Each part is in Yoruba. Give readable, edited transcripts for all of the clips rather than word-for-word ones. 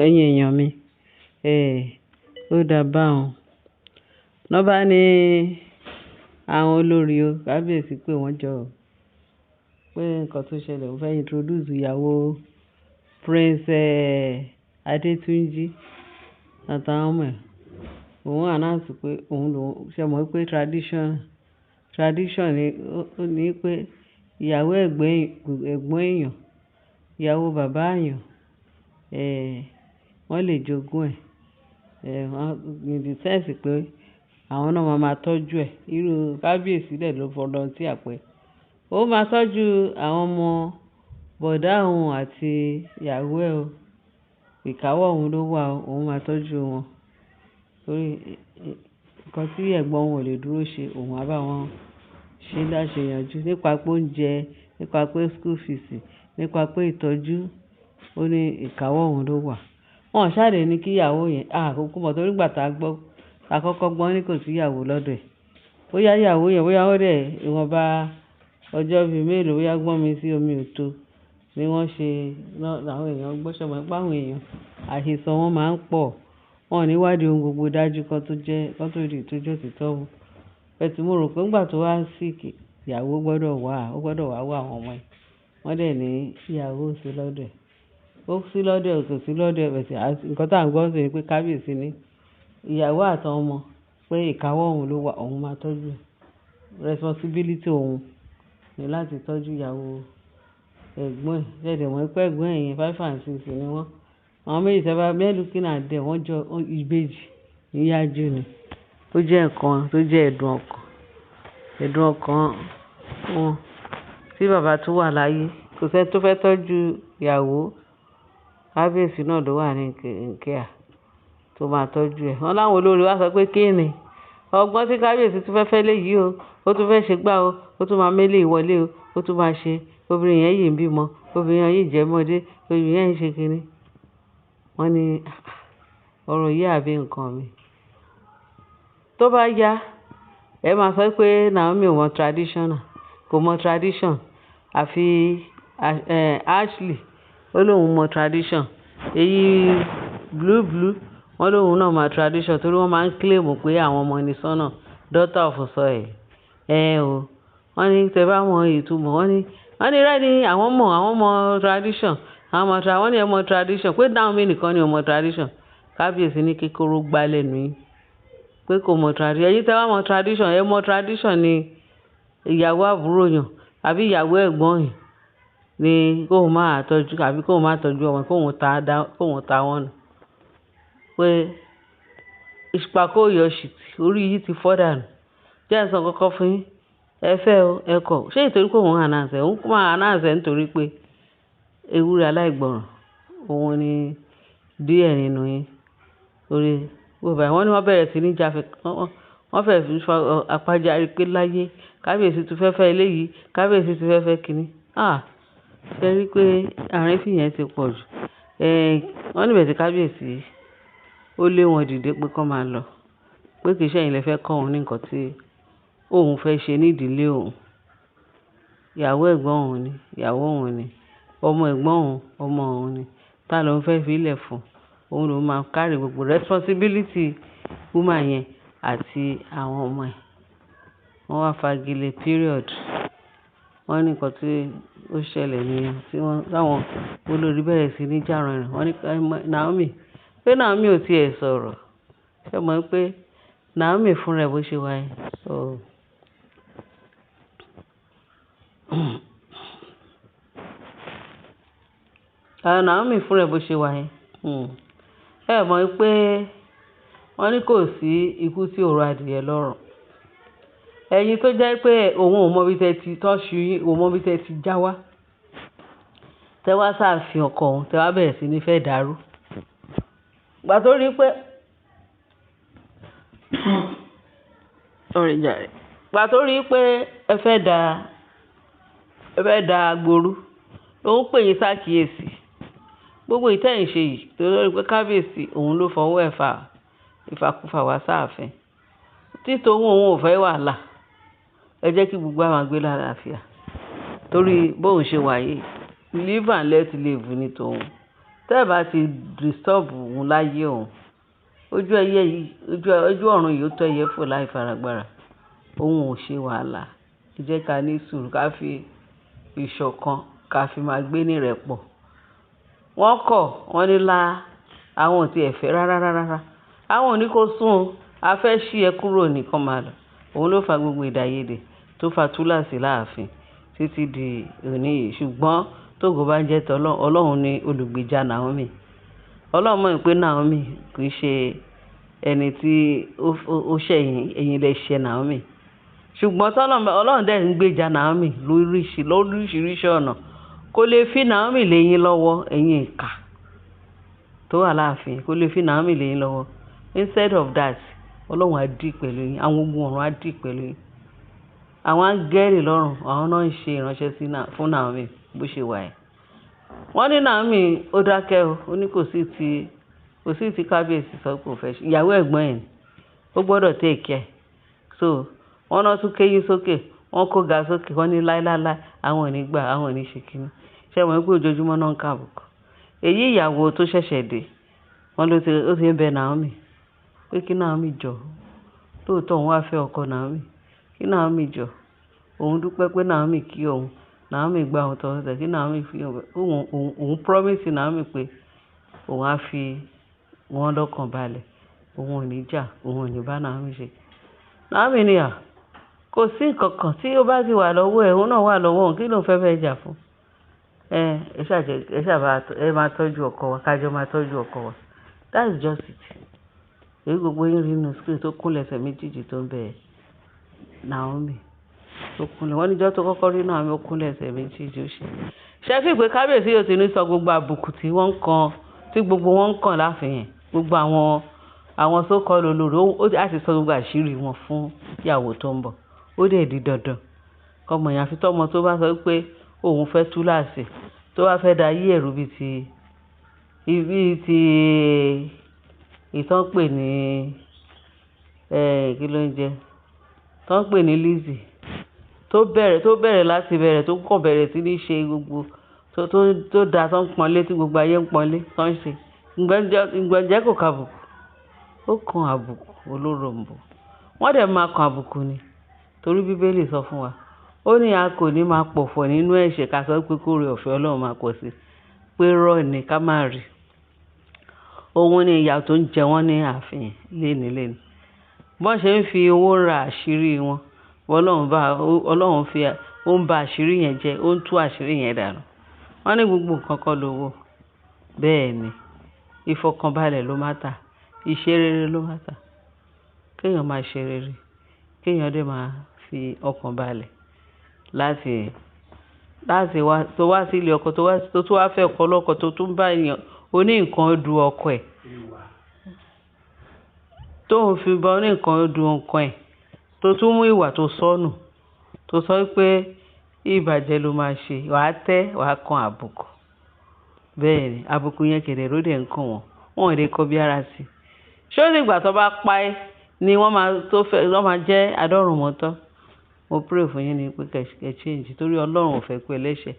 ẹ̀yin èèyàn mi. Ó dá báun. Ná bá ní àwọn olórí o, kábíyèsí pé wọ́n jọ o. Pé nǹkan tó ṣẹlẹ̀, ó fẹ́ introduce ìyàwó Prince Adétúnjí àtàwọn ọmọ ẹ̀. Òun announce pé òun lòun ṣe mọ̀ pé tradition ni pé ìyàwó ẹ̀gbọ́n èèyàn, ìyàwó bàbá èèyàn, wọ́n lè jogún ẹ̀. In the sense pé àwọn náà máa tọ́jú ẹ̀. Irú kábíyèsí dẹ̀ ló volunteer pé ó máa tọ́jú àwọn ọmọ bọ̀dá òun àti ìyàwó ẹ̀ o. Ìkáwọ́ òun ló wà o, òun máa tọ́jú wọn. Torí nǹkan tí ẹ̀gbọ́n wọn ò lè dúró ṣe, òun á bá wọn ṣe láṣẹ yanjú. Nípa pé oúnjẹ, nípa pé school fees, nípa pé ìtọ́jú, ó ní ìkáwọ́ òun ló wà. Wọ́n ṣàdé ní kí ìyàwó yẹn, àkókò mọ̀ torí ìgbà tá a kọ́kọ́ gbọ́ ní kò sí ìyàwó lọ́dọ̀ ẹ̀. Bóyá ìyàwó yẹn, bóyá ó dẹ̀ ìwọ̀nba ọjọ́ bíi mélòó, bóyá gbọ́n mi sí omi ò tó ni wọ́n ṣe láwọn èèyàn gbọ́ ṣọ̀mọ́ pé àwọn èèyàn àhesọ wọn máa ń pọ̀. Wọn ò ní wádìí ohun gbogbo dájú kan tó rí ìtọ́jú òtítọ́ wọn. Bẹ́ẹ̀ mo rò pé nígbà tó wá sick, ìyàwó gbọ́dọ̀ wá wá àwọn ọmọ ẹ̀. Wọ́n dẹ̀ ní ìyàwó sí lọ́dọ̀ ẹ̀. Ó sí lọ́dọ̀ ẹ̀, kò sí lọ́dọ̀ ẹ̀ bẹ̀tẹ̀. Nǹkan tá à ń gbọ́ sí ni pé kábíyèsí ní ìyàwó àtàwọn ọmọ pé ìkáwọ́ òun ló wà, òun máa tọ́jú ẹ̀. Responsibility òun ni láti tọ́jú ìyàwó ẹ̀gbọ́n ẹ̀. Ṣẹ̀dẹ̀ mọ̀ pé ẹ̀gbọ́n ẹ̀ yẹn 5 and 6 ni wọ́n. Àwọn méjì tẹ́bá looking at them, wọ́n jọ ìbejì níyàjú ni. Ó jẹ́ nǹkan tó jẹ́ ẹ̀dùn ọkàn wọn. Tí bàbá tó wà láyé, kò sẹ́ni tó fẹ́ tọ́jú ìyàwó. Kábíyèsí náà ló wà ní care tó máa tọ́jú ẹ̀. Wọ́n láwọn olórí wá sọ pé kí ni ọgbọ́n tí kábíyèsí tún fẹ́ léyìí o, ó tún fẹ́ ṣe gbá o, ó tún máa mélé ìwọlé o, ó tún máa ṣe obìnrin yẹn yìí ń bímọ, obìnrin yẹn yìí jẹ́ mọ́dé, obìnrin yẹn ń ṣe kíní. Wọ́n ní ọ̀rọ̀ yìí àbí nǹkan mi. Tó bá yá, ẹ máa sọ pé Naomi ò mọ kò mọ tradition. Àfi Ashley ó lóun mọ tradition. Èyí blue wọ́n lóun náà mọ tradition torí wọ́n máa ń claim pé àwọn ọmọ ni sọ́nà, daughter of soil. O. Wọ́n ní tẹ bá mọ ìtumọ̀, wọ́n ní rẹ́ ni àwọn mọ tradition. Wọ́n ní ẹ mọ tradition pé Naomi nìkan ni ò mọ tradition. Kábíyèsí ní kíkorò gbá lẹ́nu yín pé kò mọ tradition. Ẹ̀yin tẹ bá mọ tradition, ẹ mọ tradition ni ìyàwó àbúrò yàn àbí ìyàwó ẹ̀gbọ́n yàn ni kóun máa tọ́jú àbí kóun máa tọ́jú ọmọ kóun ta wọ́n nù. Pé ìṣpàkó yọ ṣìtì, orí yìí ti fọ́ dànù. Jẹ́ ẹ sọ kọ́kọ́ fún yín. Ẹ fẹ́ o, ẹ kọ̀. Ṣé ìtorí pé òun announce? Òun máa announce nítorí pé ewúrẹ́ aláìgbọràn òun ni díẹ̀ nínú yín. Torí wọ́n ní wọ́n bẹ̀rẹ̀ sí ní jáfe. Wọ́n fẹ́ fi apájárí pé láyé kábíyèsí tún fẹ́ eléyìí, kábíyèsí tún fẹ́ kíní. Ṣé rí pé àrífín yẹn ti pọ̀ jù. Wọ́n níbẹ̀ tí kábíyèsí ó lé wọn dìde pé kán máa lọ. Pé kì í ṣe ẹ̀yin lẹ fẹ́ kọ́ òun ní nǹkan tí òun fẹ́ ṣe ní ìdílé òun. Ìyàwó ẹ̀gbọ́n òun ni, ìyàwó òun ni. Ọmọ ẹ̀gbọ́n òun, ọmọ òun ni. Tá ló ń fẹ́ fi ilẹ̀ fún? Òun ló máa carry gbogbo responsibility woman yẹn àti àwọn ọmọ ẹ̀. Wọ́n wá fagilé period. Wọ́n ní nǹkan tí ó ṣẹlẹ̀ nìyẹn tí táwọn olórí bẹ̀rẹ̀ sí ní jà ràn. Wọ́n ní Naomi ò tiẹ̀ sọ̀rọ̀. Ṣé mọ̀ pé Naomi fúnra ẹ̀ bó ṣe wáyé? Naomi fúnra ẹ̀ bó ṣe wáyé. Ẹ mọ̀ pé wọ́n ní kò sí ikú tí òru adìyẹ lọ́rùn. Ẹ̀yin tó jẹ́ pé òun ò mọ bí tẹ́ ti tọ́ṣu yín, òun mọ bí tẹ́ ti já wá. Tẹ́ wá sáàfin ọkọ òun, tẹ́ wá bẹ̀rẹ̀ sí ní fẹ́ dàrú. Gbà tó rí pé ẹ fẹ́ da agboru, ló ń pè yín sákìyèsí. Gbogbo ìtẹ́yìn ṣe yìí tó lórí pé kábíyèsí òun ló fọwọ́ ẹ̀fà ìfàkúfà wá sáàfin. Títò òun ò fẹ́ wàhálà. Ẹ jẹ́ kí gbogbo àwọn gbé lálàáfíà. Torí bóun ṣe wáyé, live and let live ní tòun. tẹ́ ẹ bá ti disturb òun láyé òun ojú ẹyẹ yìí ojú ọ̀run yìí ó tó ẹyẹ fò láì faragbára òun ò ṣe wàhálà ẹ jẹ́ ká ní sùúrù ká fi ìṣọ̀kan ká fi máa gbé ní ìrẹ́pọ̀ wọ́n kọ̀ wọ́n ní àwọn ò tiẹ̀ fẹ́ rárá àwọn ò ní kó sún a fẹ́ ṣí ẹ kúrò nìkan máa lọ òun ló fa gbogbo èdèàìyedè tó fa túláàsì láàfin títí di òní yìí ṣùgbọ́n tógo bá jẹ́ tọ́ ọlọ́run ní olùgbèjà Naomi ọlọ́run mọ̀ pé Naomi kì í ṣe ẹni tí ó ṣẹ̀yìn ẹ̀yìn lè ṣe Naomi ṣùgbọ́n ọlọ́run dẹ̀ ń gbèjà Naomi lóríṣiríṣi ọ̀nà kò lè fi Naomi lẹ́yìn lọ́wọ́ ẹ̀yìn ìkà tó wà láàfin kò lè fi Naomi lẹ́yìn lọ́wọ́ instead of that ọlọ́run á dì pẹ̀lú yín àwọn ogun ọ̀run á dì pẹ̀lú yín àwọn áńgẹ́lì lọ́run àwọn náà ń ṣe ìránṣẹ́ fún Naomi bó ṣe wà ẹ́ wọ́n ní Naomi ó dákẹ́ ó ní kò sí ti kábíyèsí sọ pé ò fẹ́ ṣe ìyàwó ẹ̀gbọ́n ẹ̀ ó gbọ́dọ̀ take care so wọ́n náà tún kéyí sókè wọ́n kó ga sókè wọ́n ní láíláíláí àwọn ò ní gbà àwọn ò ní ṣe kíní ṣé wọ́n pé ojoojúmọ́ náà ń kàbùkù èyí ìyàwó tó ṣẹ̀ṣẹ̀ dé wọ́n ló ti ń bẹ Naomi pé kí Naomi jọ lóòótọ́ òun wá fẹ́ ọkọ Naomi kí Naomi jọ òun dúpẹ́ pé Naomi kí òun Naomi gba òun tọ́ ọ̀sẹ̀ kí Naomi fi òun promise Naomi pé òun á fi wọ́n lọ́kàn balẹ̀ òun ò ní jà òun ò ní bá Naomi ṣe Naomi ni kò sí nǹkan kan tí ó bá ti wà lọ́wọ́ ẹ̀ òun náà wà lọ́wọ́ òun kí ló ń fẹ́ jà fún ẹ máa tọ́jú ọkọ wa kájọ máa tọ́jú ọkọ wa that's just it èyí gbogbo yín rí inú screen tó kúnlẹ̀ ẹsẹ̀ méjèèjì tó ń bẹ Naomi tó kúnlẹ̀ wọ́n níjọ́ tó kọ́kọ́ rí Naomi ó kúnlẹ̀ ẹsẹ̀ méjèèjì ó ṣe fi pé kábíyèsí yóò ti ní sọ gbogbo àbùkù tí gbogbo wọn ń kàn láàfin gbogbo àwọn sókọ́ lólórí ó ti sọ gbogbo àṣírí wọn fún ìyàwó tó ń bọ̀ ó dẹ̀ di dandan kọmọ yẹn àfi tọmọ tó bá sọ pé òun fẹ́ túláàsì tó bá fẹ́ da yí ẹ̀rú bíi ti ìtàn pè ní kí ló ń jẹ tán pè ní Lizzy tó bẹ̀rẹ̀ láti bẹ̀rẹ̀ tó kàn bẹ̀rẹ̀ sí ní ṣe gbogbo tó da tán pọ́nlé tí gbogbo ayé ń pọ́nlé tán ṣe ìgbọ̀njẹ́ kò kàbùkù ó kan àbùkù olóròǹbó wọ́n dẹ̀ máa kan àbùkù ni torí Bíbélì sọ fún wa ó ní a kò ní máa pọ̀fọ̀ nínú ẹ̀ṣẹ̀ ká sọ pé kóore ọ̀fẹ́ Ọlọ́run máa pọ̀ sí pé rọ́ọ̀ ni ká má rí òun ni ìyà tó ń jẹ wọ́n ní ààfin léni bọ́n ṣe ń fi owó ra àṣírí wọn Ọlọ́run ó ń ba àṣírí yẹn jẹ́ ó ń tú àṣírí yẹn dànù wọ́n ní gbogbo nǹkan kọ́ lówó bẹ́ẹ̀ ni ìfọkànbalẹ̀ ló má tà ìṣe rere ló má tà kéèyàn máa ṣe rere kéèyàn dẹ̀ máa fi ọkàn balẹ̀ láti wá sí ilé ọkọ tó tún wá fẹ́ ọkọ lọ́kọ tó tún bá èèyàn oní nǹkan du ọkọ ẹ̀ tó ń fi bá oní nǹkan du ọkọ ẹ̀ tó tún mú ìwà tó sọnù tó sọ pé ìbàjẹ́ ló máa ṣe wàá kan àbùkù bẹ́ẹ̀ ni àbùkù yẹn kẹ̀dẹ̀ ló dẹ̀ ń kàn wọ́n ò lè kọ́ bí ara sí ṣé ó sì gbà tó bá pa ẹ́ ni wọ́n máa jẹ́ àdọ́rùn mọ́tọ́ mo pray fún yín ni pé kẹ́ change torí Ọlọ́run ò fẹ́ pé ẹlẹ́ṣẹ̀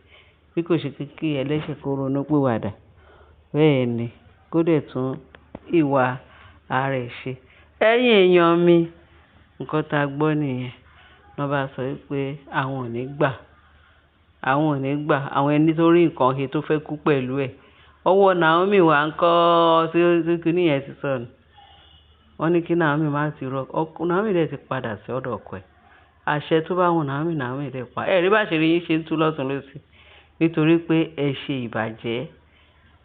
bí kò ṣe kí ẹlẹ́ṣẹ̀ kó ronú pìwàdà bẹ́ẹ̀ ni kó dẹ̀ tún ìwà ara ẹ̀ ṣe ẹ̀yin èèyàn mi nǹkan tá a gbọ́ nìyẹn wọ́n bá sọ pé àwọn ò ní gbà àwọn ẹni tó rí nǹkan he tó fẹ́ kú pẹ̀lú ẹ̀ ọwọ́ Naomi wà ń kọ́ sí kíní yẹn ti sọnù wọ́n ní kí Naomi má ti rọ Naomi dẹ̀ ti padà sí ọ̀dọ̀ ọkọ ẹ̀ àṣẹ tó bá wọn Naomi dẹ̀ pa ẹ̀rí bá ṣe rí yín ṣe ń tú lọ́tún lọ́sì nítorí pé ẹ ṣe ìbàjẹ́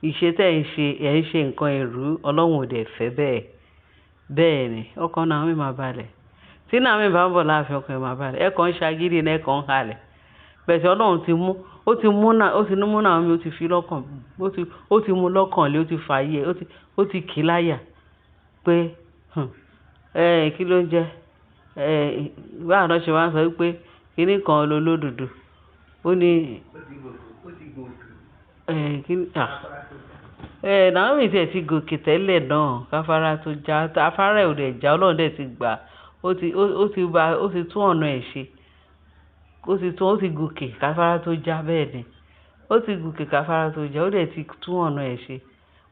ìṣe tẹ́ ẹ̀ ń ṣe nǹkan ẹ̀rú Ọlọ́run ò dẹ̀ fẹ́ bẹ́ẹ̀ ni ọkàn Naomi máa balẹ̀ tí Naomi bá ń bọ̀ láàfin ọkàn ẹ̀ máa balẹ̀ ẹ̀ kàn ń ṣagídí ẹ̀ kàn ń halẹ̀ bẹ̀sẹ̀ Ọlọ́run ó ti mú Naomi ó ti fi lọ́kàn ó ti mú lọ́kàn lé ó ti fààyè ó ti kì í láyà pé kí ló ń jẹ́ báwọn náà ṣe wá ń sọ pé kinní kan lolódodo ó ní Naomi tiẹ̀ ti gòkè tẹ́lẹ̀ náà káfárá tó já afárá ẹ̀ ò dẹ̀ já Ọlọ́run dẹ̀ ti gbà ó ti tún ọ̀nà ẹ̀ ṣe ó ti gòkè káfárá tó já bẹ́ẹ̀ ni ó ti gòkè káfárá tó já ó dẹ̀ ti tún ọ̀nà ẹ̀ ṣe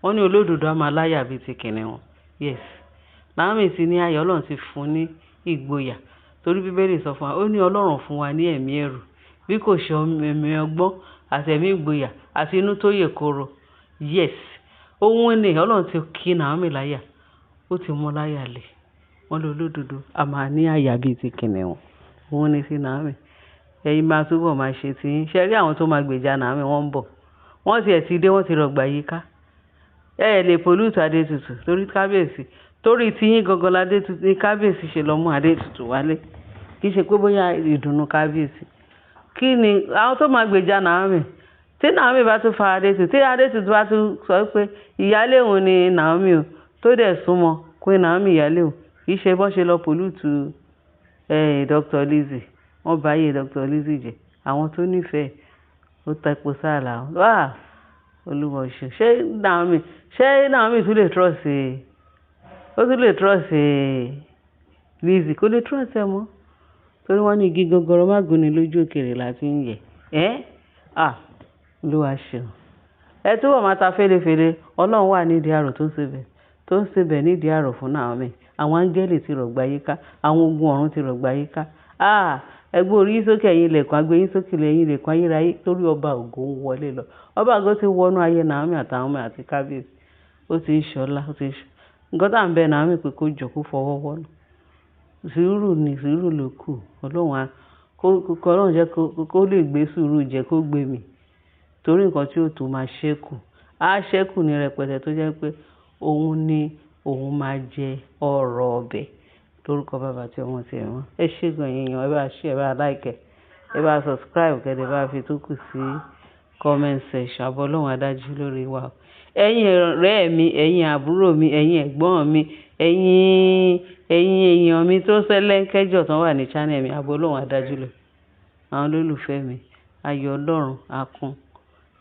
wọ́n ní olódodo á máa láyà bíi ti kìnìún. Yes, Naomi ti ní ayọ̀, Ọlọ́run ti fún ní ìgboyà torí Bíbélì sọ fún wa, ó ní Ọlọ́run fún wa ní ẹ̀mí ẹ̀rù bí kò ṣe ẹ̀mí ọgbọ́n àti ẹ̀mí ìgboyà àti inú tó yè kooro. Yes, ohun ni Ọlọ́run ti kí Naomi láyà, ó ti mú láyà lé. Wọ́n lé olódodo a máa ní àyà bíi ti kìnìún. Òun ni sí Naomi. Ẹ̀yin máa túbọ̀ máa ṣe tí yín. Ṣé rí àwọn tó máa gbèjà Naomi, wọ́n ń bọ̀. Wọ́n ti ẹ̀ ti dé, wọ́n ti rọ̀gbà yíká. Lè pollute Adétutù torí kábíyèsí. Torí tí yín gangan l'Adétutù ní kábíyèsí ṣe lọ mú Adétutù wálé. Kì í ṣe pé bóyá ìdùnnú kábíyèsí. Kí ni àwọn tó máa gbèjà Naomi? Tí Naomi bá tún fa Adétutù, tí Adétutù bá tún sọ pé ìyálé òun ni Naomi o, tó dẹ̀ súnmọ́ pé Naomi ìyálé òun, kì í ṣe bọ́n ṣe lọ pollute Dr. Lizzie. Wọ́n bá yé Dr. Lizzie jẹ́. Àwọn tó nífẹ̀ẹ́ ó tepo sáàlà. Wá Olúwa ṣe. Ṣé Naomi tún lè trust ó tún lè trust Lizzie? Kò lè trust ẹ mọ́. Torí wọ́n ní igi gogoro má gún ni lójú òkèèrè láti ń yẹ̀. Olúwa ṣe. Ẹ túbọ̀ máa ta fẹ́lẹ́fẹ́lẹ́. Ọlọ́run wà nídìí àrò tó ń ṣebẹ̀ nídìí àrò fún Naomi. Àwọn áńgẹ́lì ti rọ̀gbà yíká. Àwọn ogun ọ̀run ti rọ̀gbà yíká. Ẹgbẹ́ orí yín sókè, ẹ̀yin ilẹ̀kùn, agbé yín sókè ẹ̀yin ilẹ̀kùn ayérayé torí ọba ògo ń wọlé lọ. Ọba ògo ti wọnú ayé Naomi àtàwọn ọmọ àti kábíyèsí. Ó ti ń ṣọlá, ó ti ń ṣọ. Nǹkan tá à ń bẹ Naomi pé kó jọ kó fọwọ́ wọ́nú. Sùúrù ló kù. Ọlọ́run jẹ́ kó lè gbé sùúrù jẹ́ kó gbé mi. Torí nǹkan tí ó tó máa ṣẹ́kù. Á ṣẹ́kù ní rẹpẹtẹ tó jẹ́ pé òun máa jẹ ọrọ̀ ọbẹ̀. Lórúkọ Baba tí Ọmọ tí Ẹ̀mí Mímọ́. Ẹ ṣé gan èèyàn, ẹ bá share, ẹ bá like, ẹ bá subscribe, kẹ́dẹ̀ bá fi tó kù sí comment section. Àbọ̀ Ọlọ́run adájú lórí wa. Ẹ̀yin ọ̀rẹ́ mi, ẹ̀yin àbúrò mi, ẹ̀yin ẹ̀gbọ́n mi, ẹ̀yin èèyàn mi tó ṣẹlẹ́ńkẹ́jọ tán wà ní channel mi. Àbọ̀ Ọlọ́run adájú lọ. Àwọn olólùfẹ́ mi, ayọ̀ Ọlọ́run á kún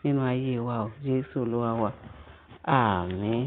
nínú ayé wa o. Jésù Olúwa wa. Àmín.